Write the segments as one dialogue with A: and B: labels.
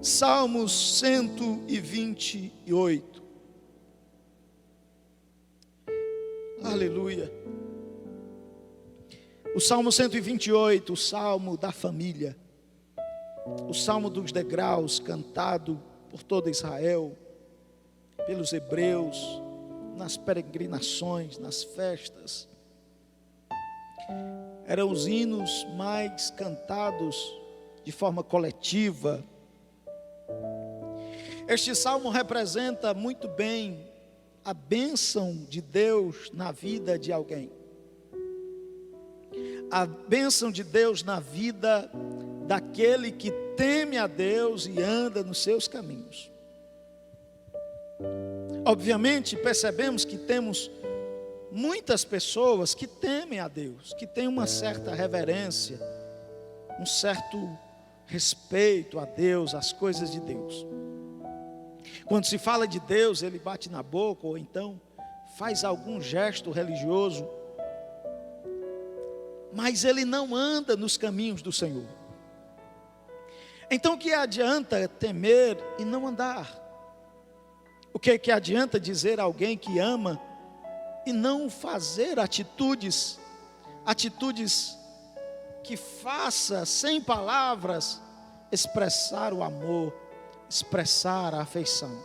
A: Salmos 128. Aleluia. O Salmo 128, o Salmo da família. O Salmo dos degraus, cantado por toda Israel, pelos hebreus, nas peregrinações, nas festas. Eram os hinos mais cantados de forma coletiva. Este salmo representa muito bem a bênção de Deus na vida de alguém. A bênção de Deus na vida daquele que teme a Deus e anda nos seus caminhos. Obviamente, percebemos que temos muitas pessoas que temem a Deus, que têm uma certa reverência, um certo respeito a Deus, às coisas de Deus. Quando se fala de Deus, ele bate na boca ou então faz algum gesto religioso, mas ele não anda nos caminhos do Senhor. Então o que adianta temer e não andar? O que adianta dizer a alguém que ama e não fazer atitudes que faça sem palavras expressar o amor, expressar a afeição,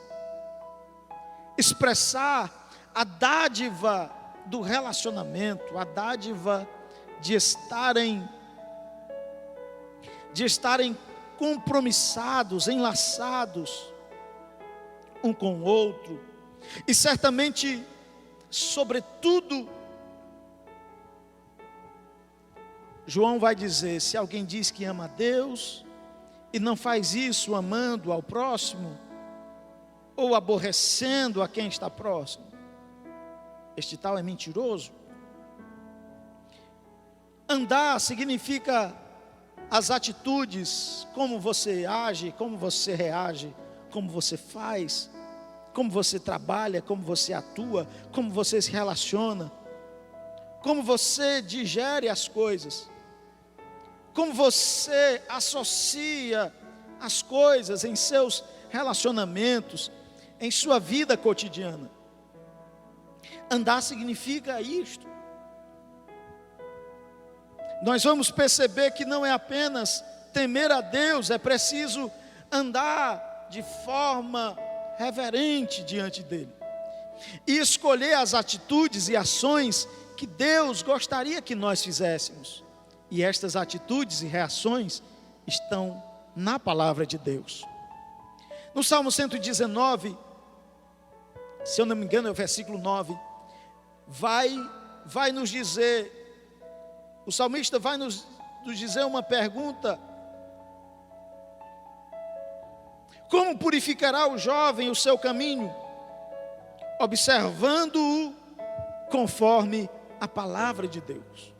A: expressar a dádiva do relacionamento, a dádiva de estarem compromissados, enlaçados um com o outro. E certamente, sobretudo, João vai dizer: se alguém diz que ama a Deus e não faz isso amando ao próximo, ou aborrecendo a quem está próximo, este tal é mentiroso. Andar significa as atitudes, como você age, como você reage, como você faz, como você trabalha, como você atua, como você se relaciona, como você digere as coisas, como você associa as coisas em seus relacionamentos, em sua vida cotidiana. Andar significa isto. Nós vamos perceber que não é apenas temer a Deus, é preciso andar de forma reverente diante dele e escolher as atitudes e ações que Deus gostaria que nós fizéssemos. E estas atitudes e reações estão na palavra de Deus. No Salmo 119, se eu não me engano é o versículo 9, vai nos dizer, o salmista vai nos dizer uma pergunta: como purificará o jovem o seu caminho? Observando-o conforme a palavra de Deus.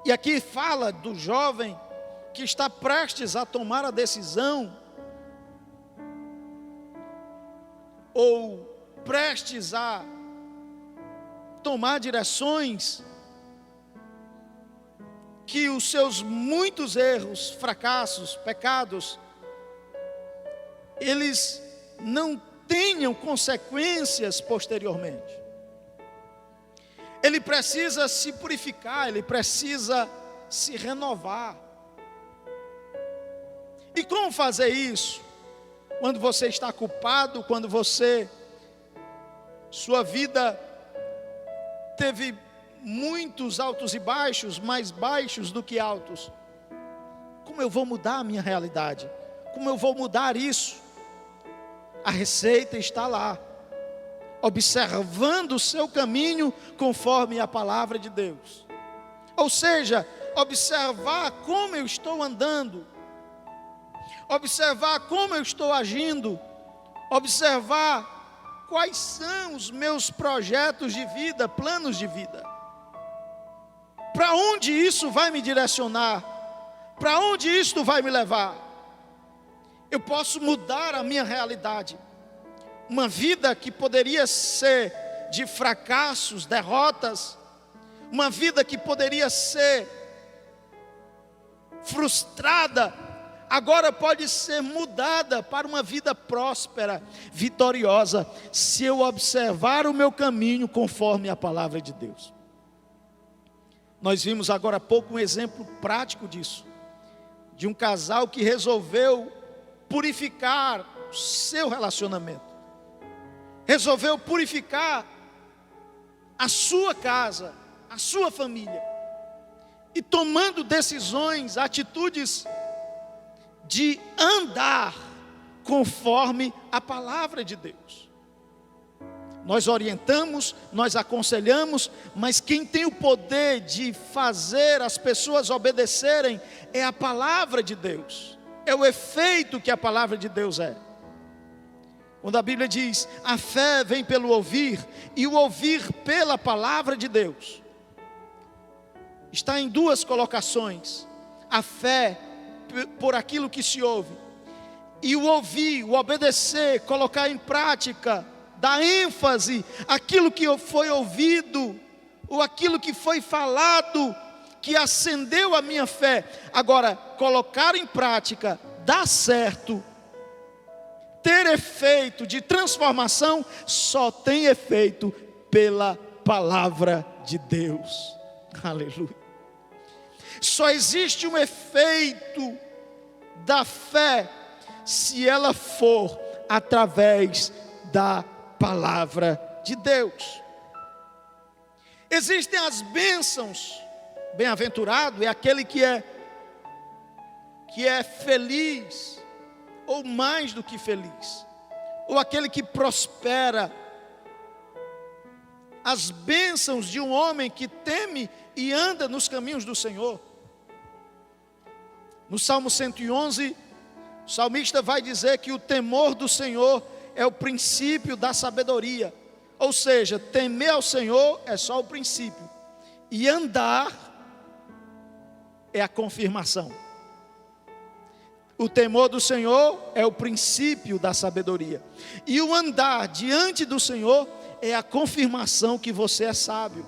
A: E aqui fala do jovem que está prestes a tomar a decisão, ou prestes a tomar direções que os seus muitos erros, fracassos, pecados, eles não tenham consequências posteriormente. Ele precisa se purificar, ele precisa se renovar. E como fazer isso? Quando você está culpado, quando sua vida teve muitos altos e baixos, mais baixos do que altos. Como eu vou mudar a minha realidade? Como eu vou mudar isso? A receita está lá, observando o seu caminho conforme a palavra de Deus. Ou seja, observar como eu estou andando, observar como eu estou agindo, observar quais são os meus projetos de vida, planos de vida. Para onde isso vai me direcionar? Para onde isto vai me levar? Eu posso mudar a minha realidade. Uma vida que poderia ser de fracassos, derrotas, uma vida que poderia ser frustrada, agora pode ser mudada para uma vida próspera, vitoriosa, se eu observar o meu caminho conforme a palavra de Deus. Nós vimos agora há pouco um exemplo prático disso, de um casal que resolveu purificar o seu relacionamento, resolveu purificar a sua casa, a sua família, e tomando decisões, atitudes de andar conforme a palavra de Deus. Nós orientamos, nós aconselhamos, mas quem tem o poder de fazer as pessoas obedecerem é a palavra de Deus, é o efeito que a palavra de Deus é. Quando a Bíblia diz, a fé vem pelo ouvir, e o ouvir pela palavra de Deus, está em duas colocações: a fé por aquilo que se ouve, e o ouvir, o obedecer, colocar em prática, dar ênfase àquilo que foi ouvido, ou aquilo que foi falado, que acendeu a minha fé. Agora, colocar em prática, dar certo, ter efeito de transformação, só tem efeito pela palavra de Deus. Aleluia. Só existe um efeito da fé se ela for através da palavra de Deus. Existem as bênçãos. Bem-aventurado é aquele que é feliz, ou mais do que feliz, ou aquele que prospera. As bênçãos de um homem que teme e anda nos caminhos do Senhor. No Salmo 111, o salmista vai dizer que o temor do Senhor é o princípio da sabedoria. Ou seja, temer ao Senhor é só o princípio, e andar é a confirmação. O temor do Senhor é o princípio da sabedoria, e o andar diante do Senhor é a confirmação que você é sábio.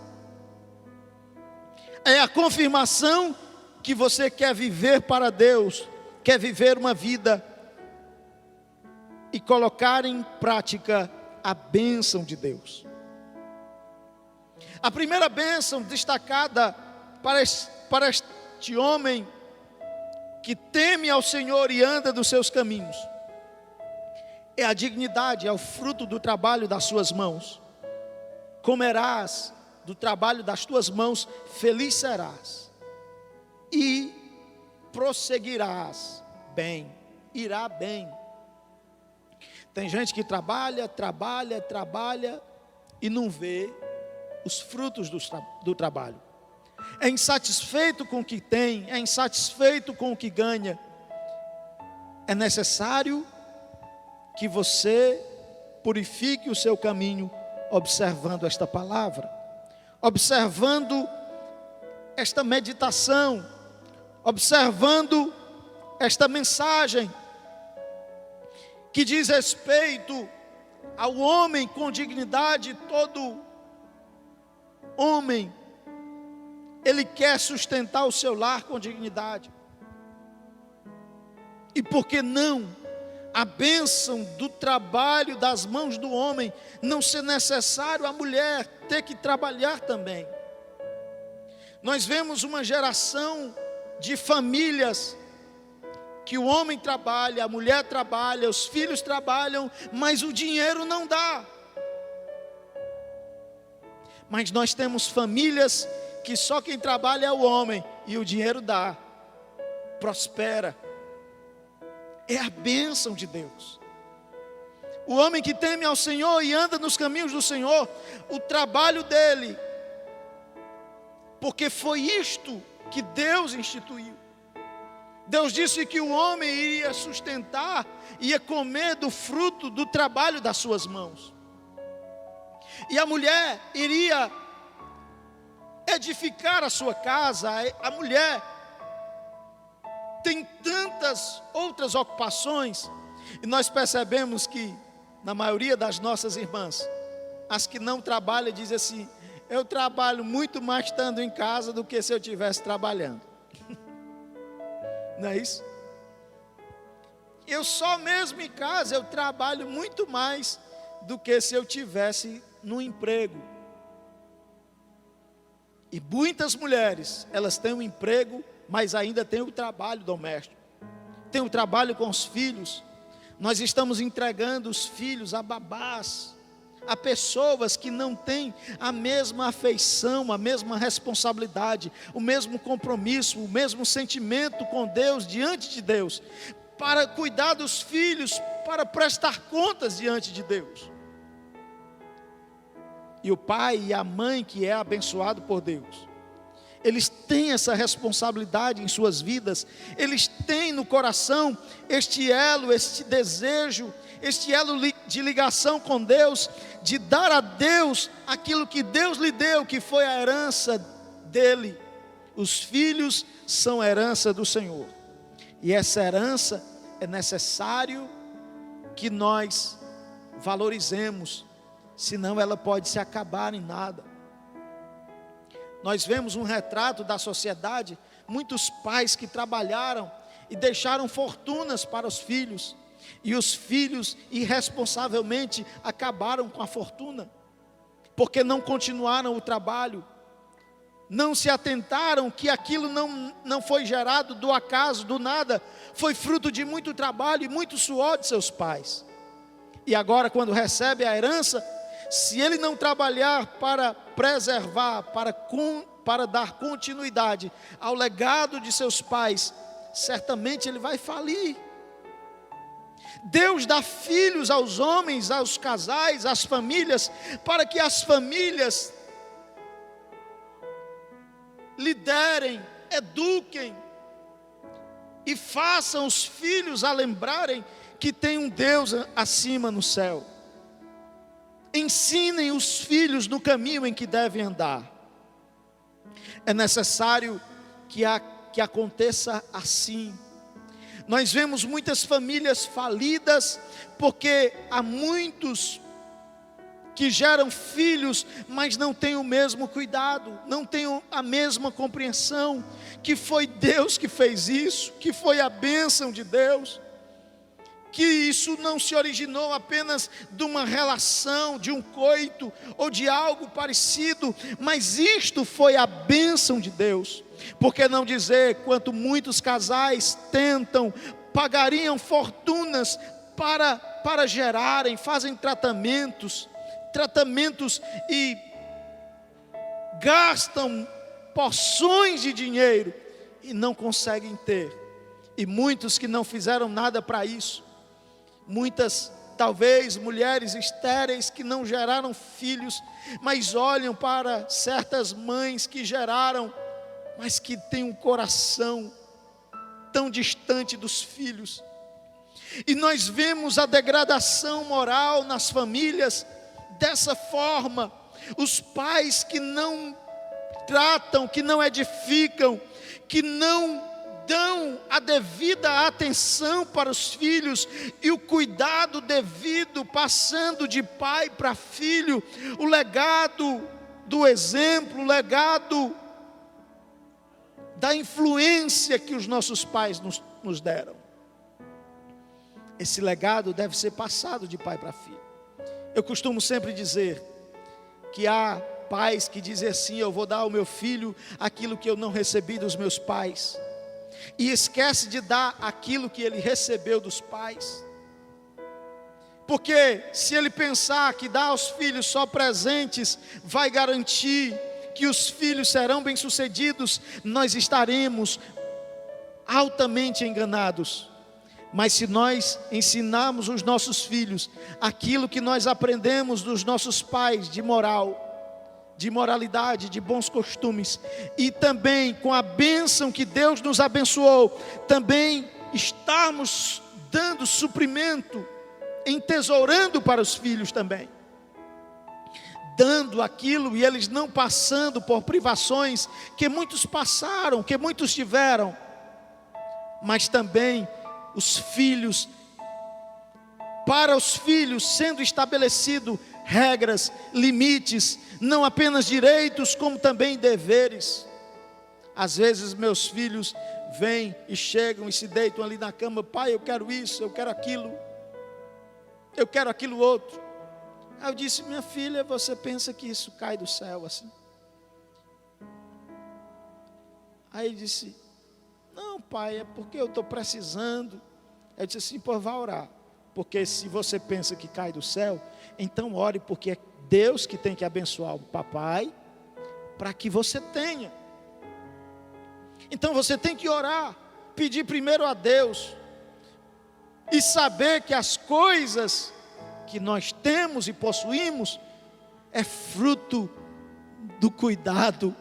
A: É a confirmação que você quer viver para Deus, quer viver uma vida e colocar em prática a bênção de Deus. A primeira bênção destacada para este homem que teme ao Senhor e anda dos seus caminhos é a dignidade, é o fruto do trabalho das suas mãos. Comerás do trabalho das tuas mãos, feliz serás, e prosseguirás bem, irá bem. Tem gente que trabalha e não vê os frutos do trabalho. É insatisfeito com o que tem, é insatisfeito com o que ganha. É necessário que você purifique o seu caminho observando esta palavra, observando esta meditação, observando esta mensagem que diz respeito ao homem com dignidade. Todo homem, ele quer sustentar o seu lar com dignidade. E por que não a bênção do trabalho das mãos do homem não ser necessário a mulher ter que trabalhar também? Nós vemos uma geração de famílias que o homem trabalha, a mulher trabalha, os filhos trabalham, mas o dinheiro não dá. Mas nós temos famílias que só quem trabalha é o homem e o dinheiro dá, prospera. É a bênção de Deus. O homem que teme ao Senhor e anda nos caminhos do Senhor, o trabalho dele, porque foi isto que Deus instituiu. Deus disse que o homem iria sustentar, ia comer do fruto do trabalho das suas mãos. E a mulher iria edificar a sua casa. A mulher tem tantas outras ocupações, e nós percebemos que, na maioria das nossas irmãs, as que não trabalham dizem assim: eu trabalho muito mais estando em casa do que se eu estivesse trabalhando. Não é isso? Eu só mesmo em casa eu trabalho muito mais do que se eu tivesse no emprego. E muitas mulheres, elas têm um emprego, mas ainda têm o trabalho doméstico, tem o trabalho com os filhos. Nós estamos entregando os filhos a babás, a pessoas que não têm a mesma afeição, a mesma responsabilidade, o mesmo compromisso, o mesmo sentimento com Deus, diante de Deus, para cuidar dos filhos, para prestar contas diante de Deus. E o pai e a mãe que é abençoado por Deus, eles têm essa responsabilidade em suas vidas, eles têm no coração este elo, este desejo, este elo de ligação com Deus, de dar a Deus aquilo que Deus lhe deu, que foi a herança dele. Os filhos são herança do Senhor, e essa herança é necessário que nós valorizemos, senão ela pode se acabar em nada. Nós vemos um retrato da sociedade, muitos pais que trabalharam e deixaram fortunas para os filhos, e os filhos irresponsavelmente acabaram com a fortuna, porque não continuaram o trabalho, não se atentaram que aquilo não foi gerado do acaso, do nada, foi fruto de muito trabalho e muito suor de seus pais. E agora, quando recebe a herança, se ele não trabalhar para preservar, para dar continuidade ao legado de seus pais, certamente ele vai falir. Deus dá filhos aos homens, aos casais, às famílias, para que as famílias liderem, eduquem e façam os filhos a lembrarem que tem um Deus acima no céu. Ensinem os filhos no caminho em que devem andar. É necessário que aconteça assim. Nós vemos muitas famílias falidas, porque há muitos que geram filhos, mas não têm o mesmo cuidado, não têm a mesma compreensão, que foi Deus que fez isso, que foi a bênção de Deus, que isso não se originou apenas de uma relação, de um coito, ou de algo parecido, mas isto foi a bênção de Deus. Por que não dizer quanto muitos casais tentam, pagariam fortunas para gerarem, fazem tratamentos e gastam porções de dinheiro e não conseguem ter. E muitos que não fizeram nada para isso, muitas talvez mulheres estéreis que não geraram filhos, mas olham para certas mães que geraram, mas que têm um coração tão distante dos filhos. E nós vemos a degradação moral nas famílias dessa forma. Os pais que não tratam, que não edificam, que não dão a devida atenção para os filhos e o cuidado devido, passando de pai para filho, o legado do exemplo, o legado da influência que os nossos pais nos deram. Esse legado deve ser passado de pai para filho. Eu costumo sempre dizer que há pais que dizem assim: eu vou dar ao meu filho aquilo que eu não recebi dos meus pais, e esquece de dar aquilo que ele recebeu dos pais. Porque se ele pensar que dar aos filhos só presentes vai garantir que os filhos serão bem-sucedidos, nós estaremos altamente enganados. Mas se nós ensinarmos os nossos filhos aquilo que nós aprendemos dos nossos pais de moral, de moralidade, de bons costumes, e também com a bênção que Deus nos abençoou, também estarmos dando suprimento, entesourando para os filhos também, dando aquilo e eles não passando por privações que muitos passaram, que muitos tiveram, mas também os filhos, para os filhos sendo estabelecido regras, limites, não apenas direitos como também deveres. Às vezes meus filhos vêm e chegam e se deitam ali na cama: pai, eu quero isso, eu quero aquilo outro. Aí eu disse: minha filha, você pensa que isso cai do céu assim? Aí ele disse: não, pai, é porque eu estou precisando. Eu disse assim: pô, vá orar, porque se você pensa que cai do céu, então ore, porque é Deus que tem que abençoar o papai, para que você tenha. Então você tem que orar, pedir primeiro a Deus, e saber que as coisas que nós temos e possuímos, é fruto do cuidado,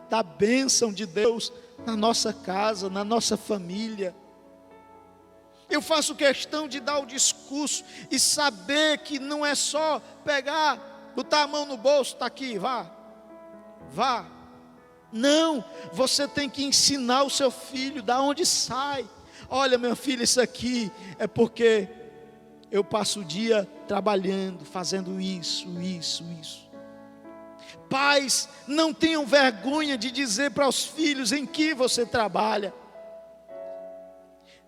A: da bênção de Deus, na nossa casa, na nossa família. Eu faço questão de dar o discurso, e saber que não é só pegar, botar a mão no bolso, está aqui, vá. Não, você tem que ensinar o seu filho, da onde sai. Olha, meu filho, isso aqui é porque eu passo o dia trabalhando, fazendo isso. Pais, não tenham vergonha de dizer para os filhos em que você trabalha.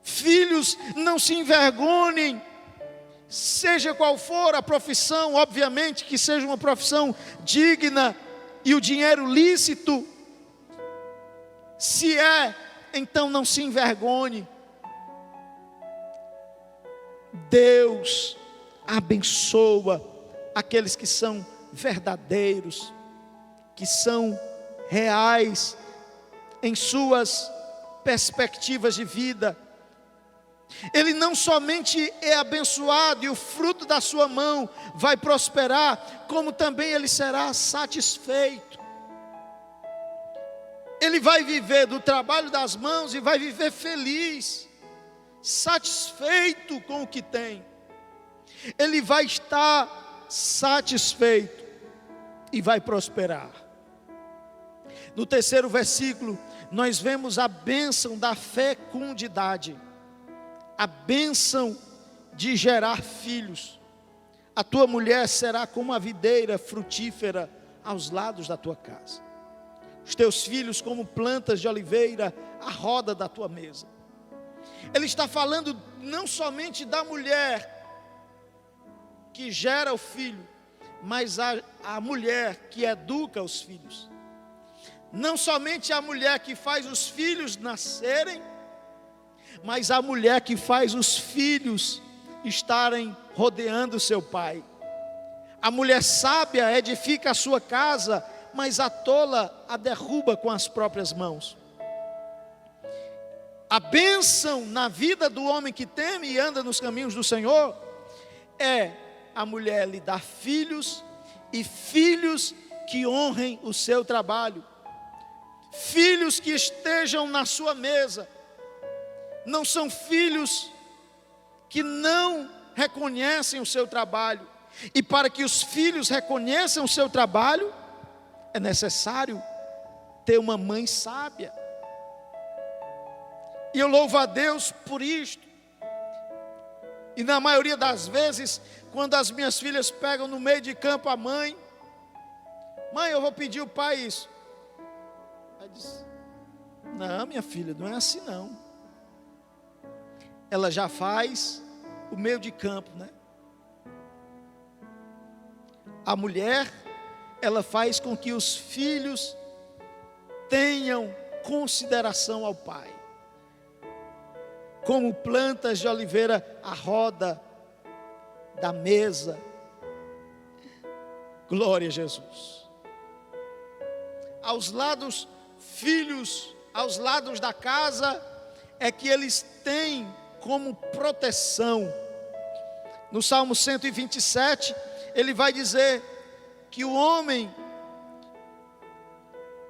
A: Filhos, não se envergonhem, seja qual for a profissão, obviamente que seja uma profissão digna e o dinheiro lícito. Se é, então não se envergonhe. Deus abençoa aqueles que são verdadeiros, que são reais em suas perspectivas de vida. Ele não somente é abençoado e o fruto da sua mão vai prosperar, como também ele será satisfeito. Ele vai viver do trabalho das mãos e vai viver feliz, satisfeito com o que tem. Ele vai estar satisfeito e vai prosperar. No terceiro versículo, nós vemos a bênção da fecundidade, a bênção de gerar filhos. A tua mulher será como a videira frutífera aos lados da tua casa, os teus filhos como plantas de oliveira à roda da tua mesa. Ele está falando não somente da mulher que gera o filho, mas a mulher que educa os filhos. Não somente a mulher que faz os filhos nascerem, mas a mulher que faz os filhos estarem rodeando seu pai. A mulher sábia edifica a sua casa, mas a tola a derruba com as próprias mãos. A bênção na vida do homem que teme e anda nos caminhos do Senhor é a mulher lhe dar filhos, e filhos que honrem o seu trabalho, filhos que estejam na sua mesa. Não são filhos que não reconhecem o seu trabalho. E para que os filhos reconheçam o seu trabalho, é necessário ter uma mãe sábia. E eu louvo a Deus por isto. E na maioria das vezes, quando as minhas filhas pegam no meio de campo a mãe: mãe, eu vou pedir o pai isso. Ela diz: não, minha filha, não é assim não. Ela já faz o meio de campo, né? A mulher, ela faz com que os filhos tenham consideração ao pai, como plantas de oliveira à roda da mesa. Glória a Jesus. Aos lados, filhos, aos lados da casa, é que eles têm como proteção. No Salmo 127, ele vai dizer que o homem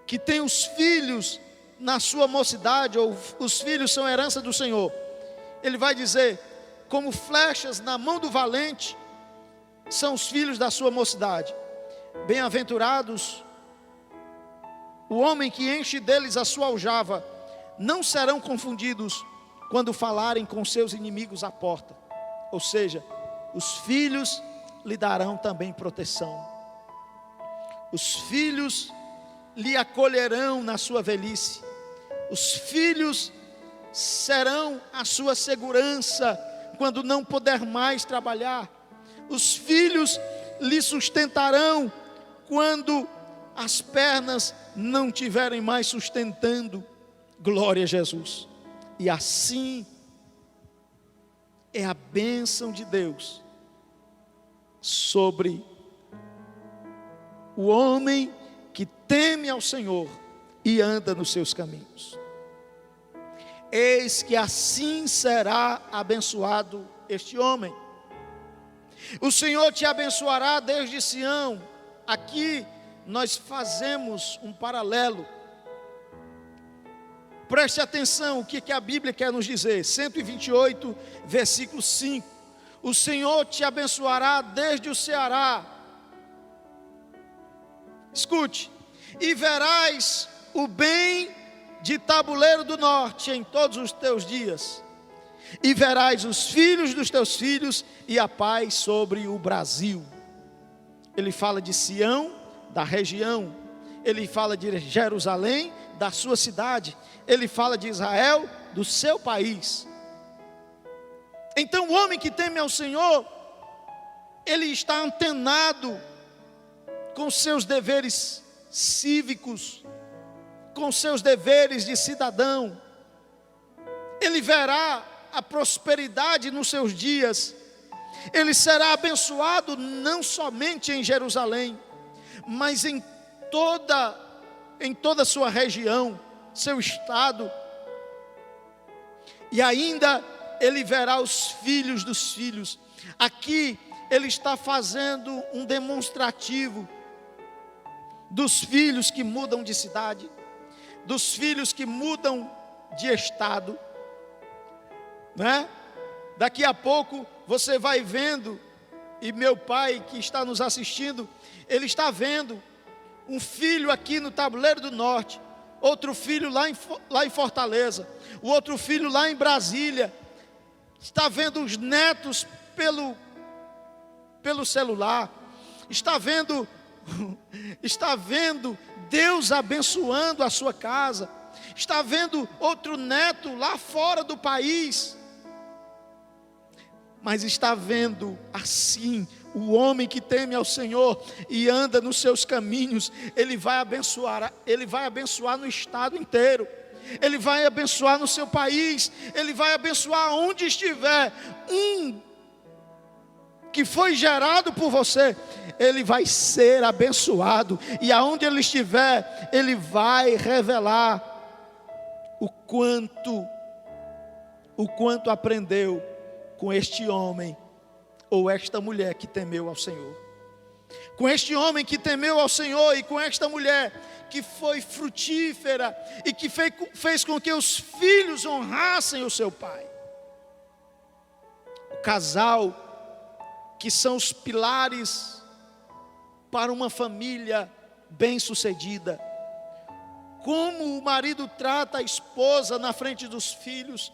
A: que tem os filhos na sua mocidade, ou os filhos são herança do Senhor, ele vai dizer: como flechas na mão do valente são os filhos da sua mocidade. Bem-aventurados o homem que enche deles a sua aljava, não serão confundidos quando falarem com seus inimigos à porta. Ou seja, os filhos lhe darão também proteção. Os filhos lhe acolherão na sua velhice. Os filhos serão a sua segurança quando não puder mais trabalhar. Os filhos lhe sustentarão quando as pernas não tiverem mais sustentando. Glória a Jesus. E assim é a bênção de Deus sobre o homem que teme ao Senhor e anda nos seus caminhos. Eis que assim será abençoado este homem. O Senhor te abençoará desde Sião. Aqui nós fazemos um paralelo. Preste atenção o que a Bíblia quer nos dizer. 128, versículo 5. O Senhor te abençoará desde o Ceará. Escute. E verás o bem de Tabuleiro do Norte em todos os teus dias. E verás os filhos dos teus filhos e a paz sobre o Brasil. Ele fala de Sião, da região. Ele fala de Jerusalém, da sua cidade. Ele fala de Israel, do seu país. Então o homem que teme ao Senhor, ele está antenado com seus deveres cívicos, com seus deveres de cidadão. Ele verá a prosperidade nos seus dias. Ele será abençoado não somente em Jerusalém, mas em toda a sua região, seu estado. E ainda ele verá os filhos dos filhos. Aqui ele está fazendo um demonstrativo dos filhos que mudam de cidade, dos filhos que mudam de estado, né? Daqui a pouco você vai vendo, e meu pai que está nos assistindo, ele está vendo um filho aqui no Tabuleiro do Norte, outro filho lá em Fortaleza, o outro filho lá em Brasília, está vendo os netos pelo celular, está vendo Deus abençoando a sua casa, está vendo outro neto lá fora do país, mas está vendo assim o homem que teme ao Senhor e anda nos seus caminhos. Ele vai abençoar no estado inteiro, ele vai abençoar no seu país, ele vai abençoar onde estiver um que foi gerado por você, ele vai ser abençoado, e aonde ele estiver, ele vai revelar o quanto aprendeu com este homem ou esta mulher que temeu ao Senhor. Com este homem que temeu ao Senhor e com esta mulher que foi frutífera e que fez com que os filhos honrassem o seu pai. O casal que são os pilares para uma família bem-sucedida. Como o marido trata a esposa na frente dos filhos,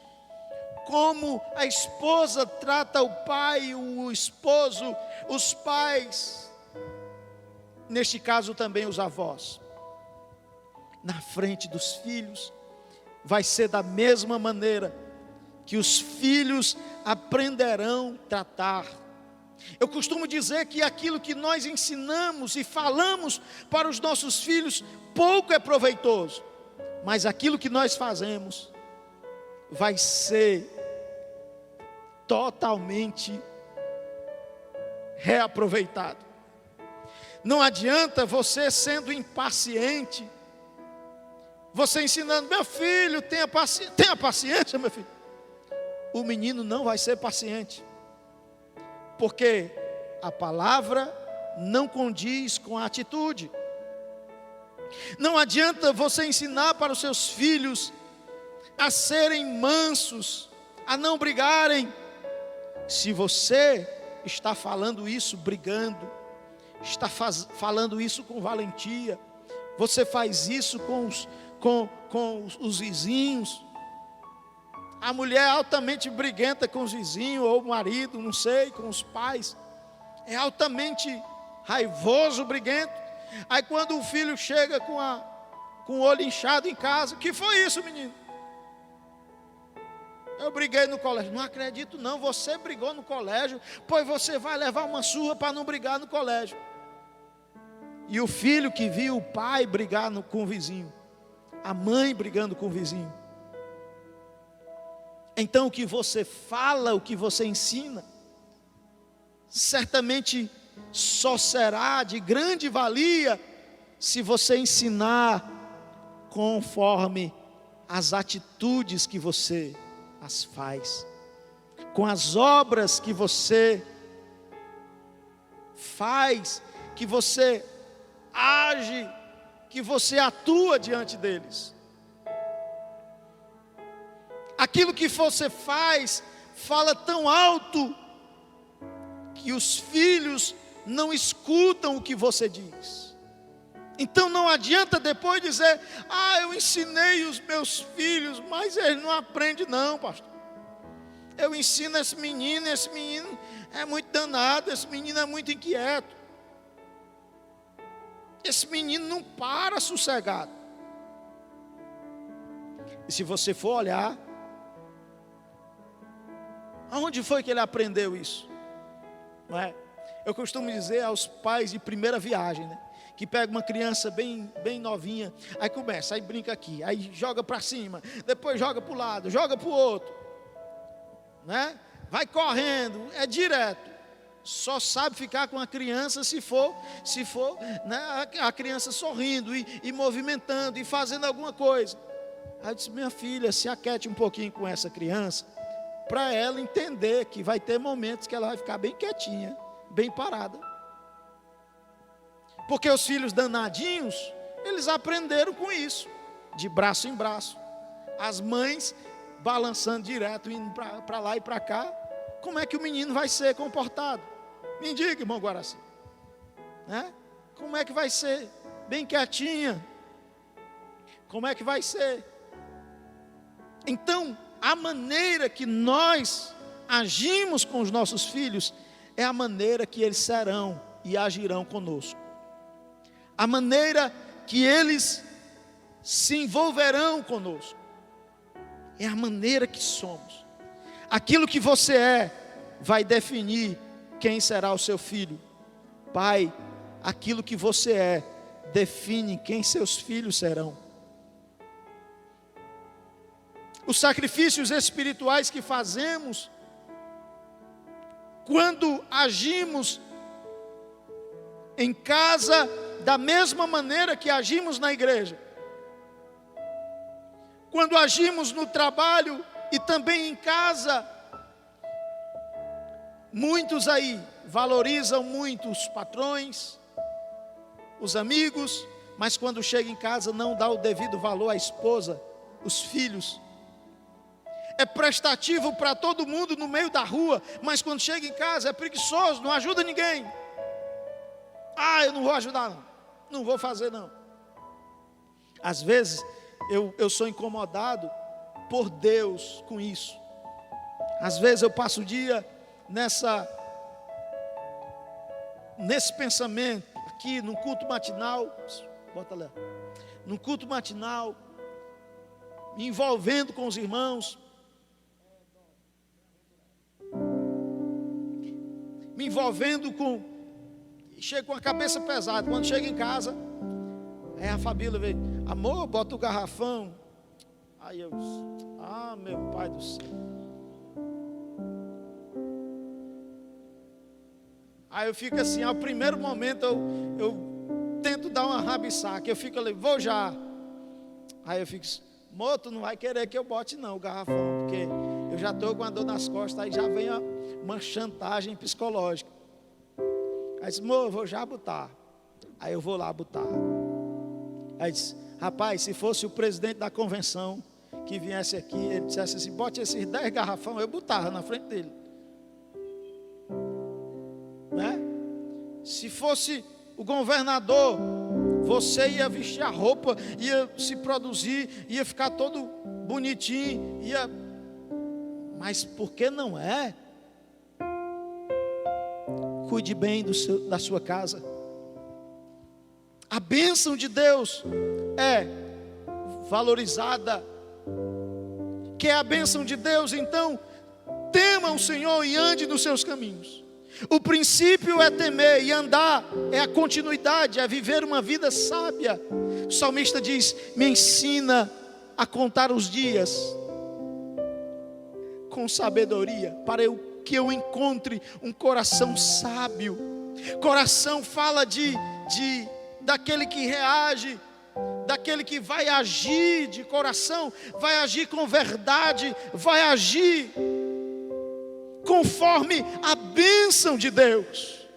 A: como a esposa trata o pai, o esposo, os pais, neste caso também os avós, na frente dos filhos, vai ser da mesma maneira que os filhos aprenderão a tratar. Eu costumo dizer que aquilo que nós ensinamos e falamos para os nossos filhos, pouco é proveitoso, mas aquilo que nós fazemos vai ser totalmente reaproveitado. Não adianta você sendo impaciente, você ensinando, meu filho, tenha paciência, meu filho. O menino não vai ser paciente, porque a palavra não condiz com a atitude. Não adianta você ensinar para os seus filhos a serem mansos, a não brigarem, se você está falando isso brigando, está falando isso com valentia, você faz isso com os vizinhos. A mulher é altamente briguenta com os vizinhos, ou o marido, não sei, com os pais, é altamente raivoso, briguento. Aí quando o filho chega com com o olho inchado em casa. Que foi isso, menino? Eu briguei no colégio. Não acredito não, você brigou no colégio, pois você vai levar uma surra para não brigar no colégio. E o filho que viu o pai brigar com o vizinho, a mãe brigando com o vizinho. Então o que você fala, o que você ensina, certamente só será de grande valia se você ensinar conforme as atitudes que você as faz, com as obras que você faz, que você age, que você atua diante deles. Aquilo que você faz, fala tão alto, que os filhos não escutam o que você diz. Então não adianta depois dizer, eu ensinei os meus filhos, mas eles não aprendem não, pastor. Eu ensino esse menino é muito danado, esse menino é muito inquieto. Esse menino não para sossegado. E se você for olhar, aonde foi que ele aprendeu isso? Não é? Eu costumo dizer aos pais de primeira viagem, né? Que pega uma criança bem novinha, aí começa, aí brinca aqui, aí joga para cima, depois joga para o lado, joga para o outro, né? Vai correndo, é direto. Só sabe ficar com a criança se for né, a criança sorrindo e movimentando e fazendo alguma coisa. Aí eu disse, minha filha, se aquete um pouquinho com essa criança, para ela entender que vai ter momentos que ela vai ficar bem quietinha, bem parada. Porque os filhos danadinhos, eles aprenderam com isso, de braço em braço. As mães balançando direto, indo para lá e para cá. Como é que o menino vai ser comportado? Me diga, irmão Guaraci, né? Como é que vai ser? Bem quietinha. Como é que vai ser? Então, a maneira que nós agimos com os nossos filhos é a maneira que eles serão e agirão conosco. A maneira que eles se envolverão conosco é a maneira que somos. Aquilo que você vai definir quem será o seu filho. Pai, aquilo que você define quem seus filhos serão. Os sacrifícios espirituais que fazemos quando agimos em casa da mesma maneira que agimos na igreja, quando agimos no trabalho e também em casa. Muitos aí valorizam muito os patrões, os amigos, mas quando chega em casa não dá o devido valor à esposa, os filhos. É prestativo para todo mundo no meio da rua, mas quando chega em casa é preguiçoso, não ajuda ninguém. Eu não vou ajudar não vou fazer não. Às vezes eu sou incomodado por Deus com isso. Às vezes eu passo o dia nesse pensamento, aqui no culto matinal, bota lá, no culto matinal, me envolvendo com os irmãos, me envolvendo chego com a cabeça pesada. Quando chego em casa, aí a Fabíola veio, amor, bota o garrafão. Aí eu, meu pai do céu. Aí eu fico assim, ao primeiro momento eu tento dar uma rabiçaca, eu fico ali, vou já. Aí eu fico, amor, tu não vai querer que eu bote não o garrafão, porque eu já estou com a dor nas costas, aí já vem uma chantagem psicológica. Aí disse, amor, eu vou já botar. Aí eu vou lá botar. Aí disse, rapaz, se fosse o presidente da convenção que viesse aqui, ele dissesse assim, bote esses 10 garrafão, eu botava na frente dele. Né? Se fosse o governador, você ia vestir a roupa, ia se produzir, ia ficar todo bonitinho, mas por que não é? Cuide bem da sua casa. A bênção de Deus é valorizada. Quer a bênção de Deus? Então tema o Senhor e ande nos seus caminhos. O princípio é temer, e andar é a continuidade, é viver uma vida sábia. O salmista diz: me ensina a contar os dias com sabedoria, para que eu encontre um coração sábio. Coração fala daquele que reage, daquele que vai agir de coração, vai agir com verdade, vai agir conforme a bênção de Deus.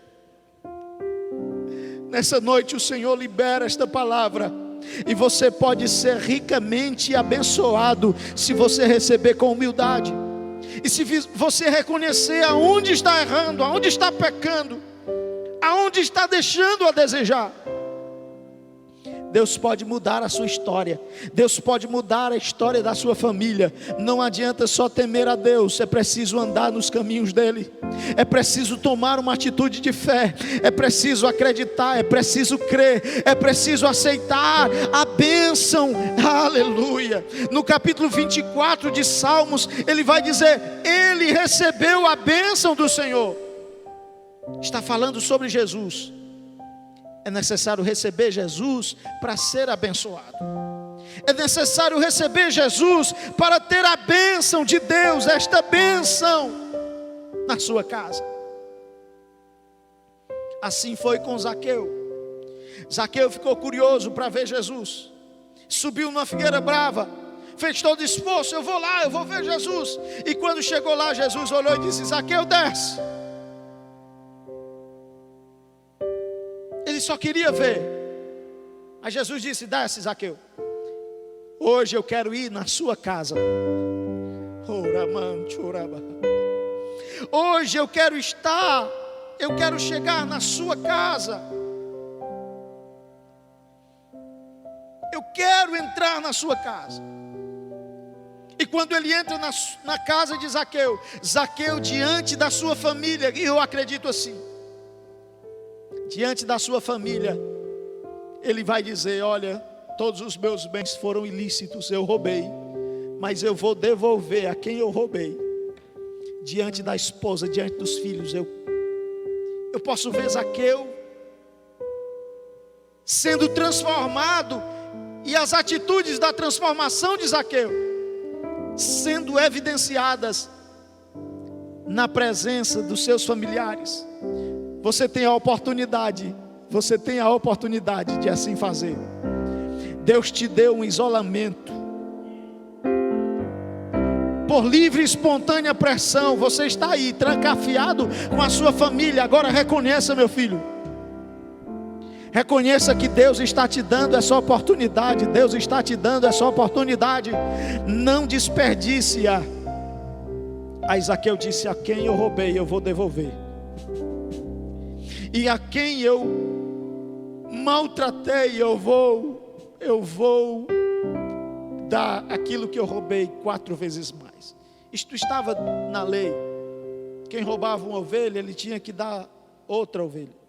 A: Nessa noite o Senhor libera esta palavra, e você pode ser ricamente abençoado se você receber com humildade, e se você reconhecer aonde está errando, aonde está pecando, aonde está deixando a desejar. Deus pode mudar a sua história. Deus pode mudar a história da sua família. Não adianta só temer a Deus, é preciso andar nos caminhos dEle. É preciso tomar uma atitude de fé. É preciso acreditar, é preciso crer, é preciso aceitar a bênção. Aleluia. No capítulo 24 de Salmos, ele vai dizer: ele recebeu a bênção do Senhor. Está falando sobre Jesus. É necessário receber Jesus para ser abençoado. É necessário receber Jesus para ter a bênção de Deus, esta bênção na sua casa. Assim foi com Zaqueu. Zaqueu ficou curioso para ver Jesus. Subiu numa figueira brava, fez todo esforço: eu vou lá, eu vou ver Jesus. E quando chegou lá, Jesus olhou e disse: Zaqueu, desce. Ele só queria ver. Aí Jesus disse: desce, Zaqueu, hoje eu quero ir na sua casa. Hoje eu quero chegar na sua casa. Eu quero entrar na sua casa. E quando ele entra na casa de Zaqueu, Zaqueu diante da sua família, e eu acredito assim, diante da sua família, ele vai dizer: olha, todos os meus bens foram ilícitos, eu roubei, mas eu vou devolver a quem eu roubei. Diante da esposa, diante dos filhos, eu posso ver Zaqueu sendo transformado, e as atitudes da transformação de Zaqueu sendo evidenciadas na presença dos seus familiares. Você tem a oportunidade de assim fazer. Deus te deu um isolamento. Por livre e espontânea pressão, você está aí, trancafiado com a sua família. Agora reconheça, meu filho. Reconheça que Deus está te dando essa oportunidade. Deus está te dando essa oportunidade. Não desperdice-a. Aí Zaqueu disse: a quem eu roubei, eu vou devolver. E a quem eu maltratei, eu vou dar aquilo que eu roubei 4 vezes mais. Isto estava na lei. Quem roubava uma ovelha, ele tinha que dar outra ovelha.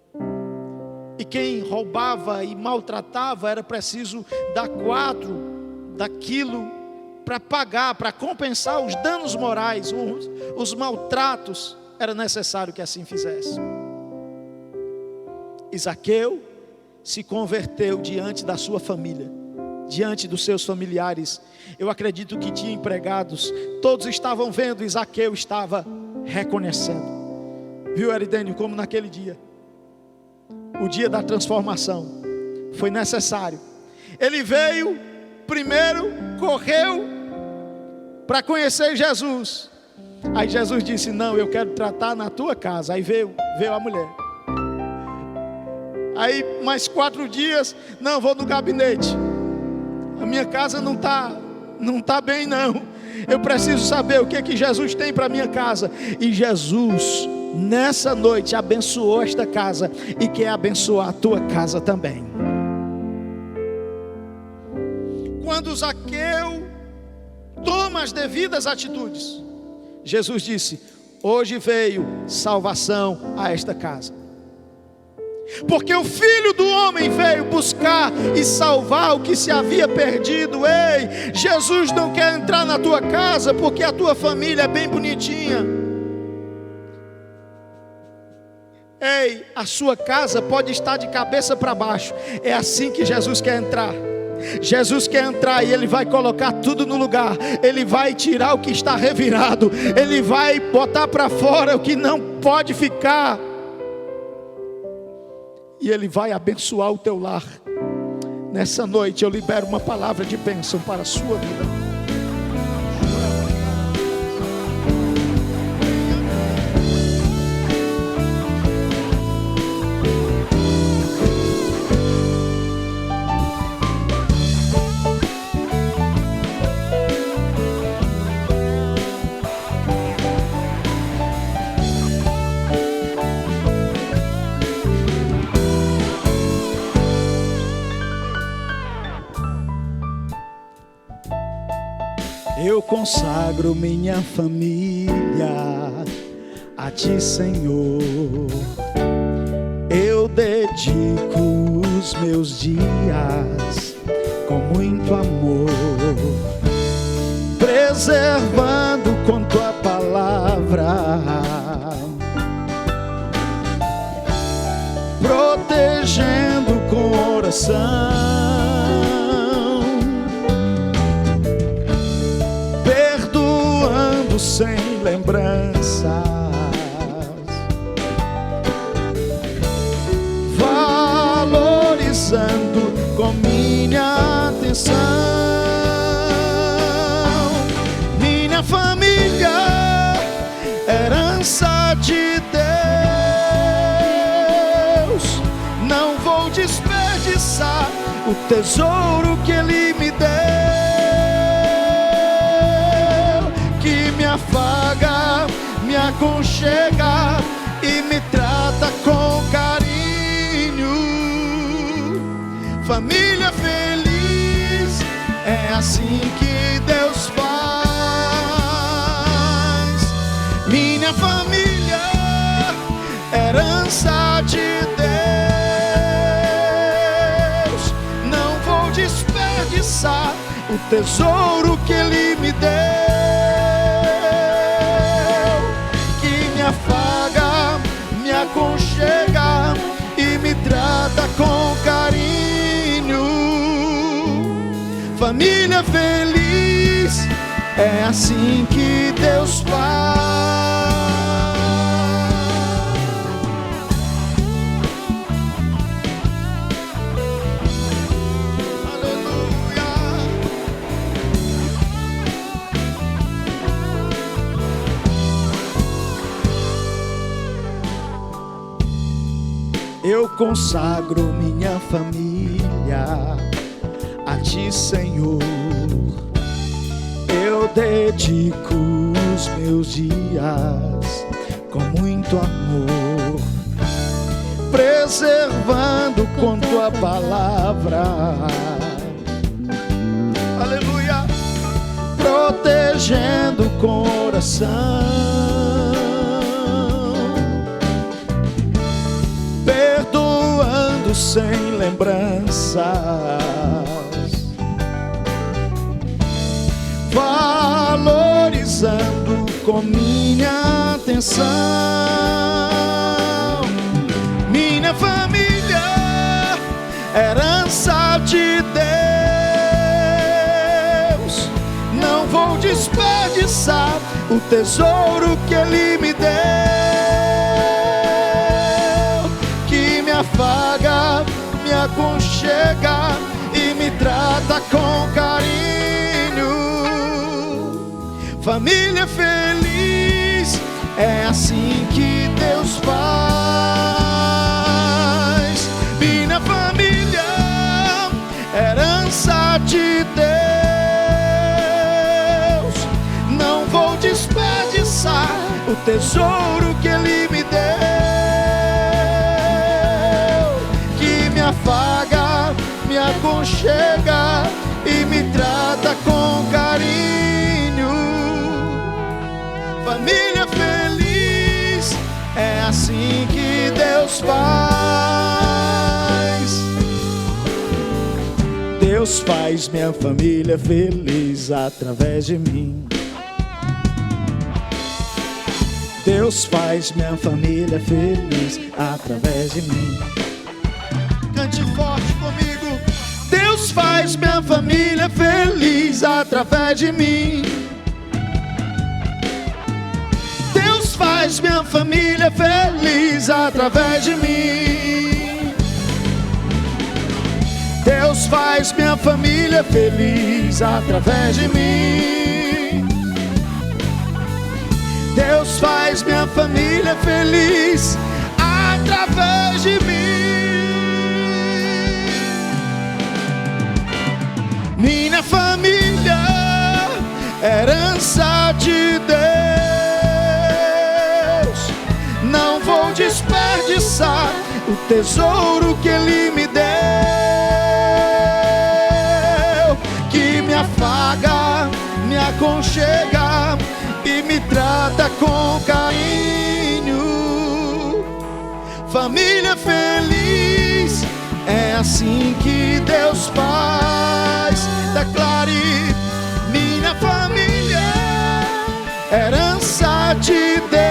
A: E quem roubava e maltratava, era preciso dar 4 daquilo para pagar, para compensar os danos morais, os maltratos. Era necessário que assim fizesse. Zaqueu se converteu diante da sua família, diante dos seus familiares. Eu acredito que tinha empregados, todos estavam vendo, e Zaqueu estava reconhecendo. Viu, Eridênio, como naquele dia, o dia da transformação, foi necessário. Ele veio primeiro, correu para conhecer Jesus. Aí Jesus disse: não, eu quero tratar na tua casa. Aí veio a mulher. Aí mais 4 dias, não, vou no gabinete. A minha casa não tá bem não. Eu preciso saber o que Jesus tem para minha casa. E Jesus, nessa noite, abençoou esta casa e quer abençoar a tua casa também. Quando Zaqueu toma as devidas atitudes, Jesus disse: hoje veio salvação a esta casa. porque o Filho do Homem veio buscar e salvar o que se havia perdido. Ei, Jesus não quer entrar na tua casa porque a tua família é bem bonitinha. Ei, a sua casa pode estar de cabeça para baixo. É assim que Jesus quer entrar. Jesus quer entrar e Ele vai colocar tudo no lugar. Ele vai tirar o que está revirado. Ele vai botar para fora o que não pode ficar. E Ele vai abençoar o teu lar. Nessa noite eu libero uma palavra de bênção para a sua vida. Eu consagro minha família a Ti, Senhor. Eu dedico os meus dias com muito amor, preservando com Tua palavra, protegendo com oração, sem lembranças, valorizando com minha atenção minha família, herança de Deus. Não vou desperdiçar o tesouro que Ele me deu, afaga, me aconchega e me trata com carinho. Família feliz, é assim que Deus faz. Minha família, herança de Deus. Não vou desperdiçar o tesouro que Ele me deu, afaga, me aconchega e me trata com carinho. Família feliz, é assim que Deus faz. Eu consagro minha família a Ti, Senhor. Eu dedico os meus dias com muito amor, preservando com Tua palavra, aleluia, protegendo com oração, perdoando sem lembranças, valorizando com minha atenção minha família, herança de Deus. Não vou desperdiçar o tesouro que Ele me deu, afaga, me aconchega e me trata com carinho. Família feliz, é assim que Deus faz. Minha família, herança de Deus. Não vou desperdiçar o tesouro que Ele me deu, afaga, me aconchega e me trata com carinho. Família feliz, é assim que Deus faz. Deus faz minha família feliz através de mim. Deus faz minha família feliz através de mim. Cante forte comigo. Deus faz minha família feliz através de mim. Deus faz minha família feliz através de mim. Deus faz minha família feliz através de mim. Deus faz minha família feliz através de mim. Minha família, herança de Deus. Não vou desperdiçar o tesouro que Ele me deu, que me afaga, me aconchega e me trata com carinho. Família feliz, é assim que Deus faz. Declare: minha família, herança de Deus.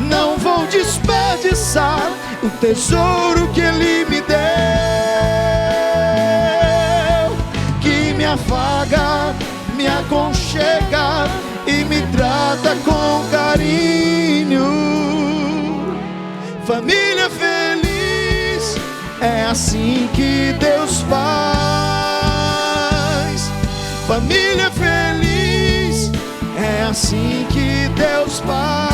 A: Não vou desperdiçar o tesouro que Ele me deu, que me afaga, me aconchega e me trata com carinho. Família feliz, é assim que Deus faz. Família feliz, é assim que Deus faz.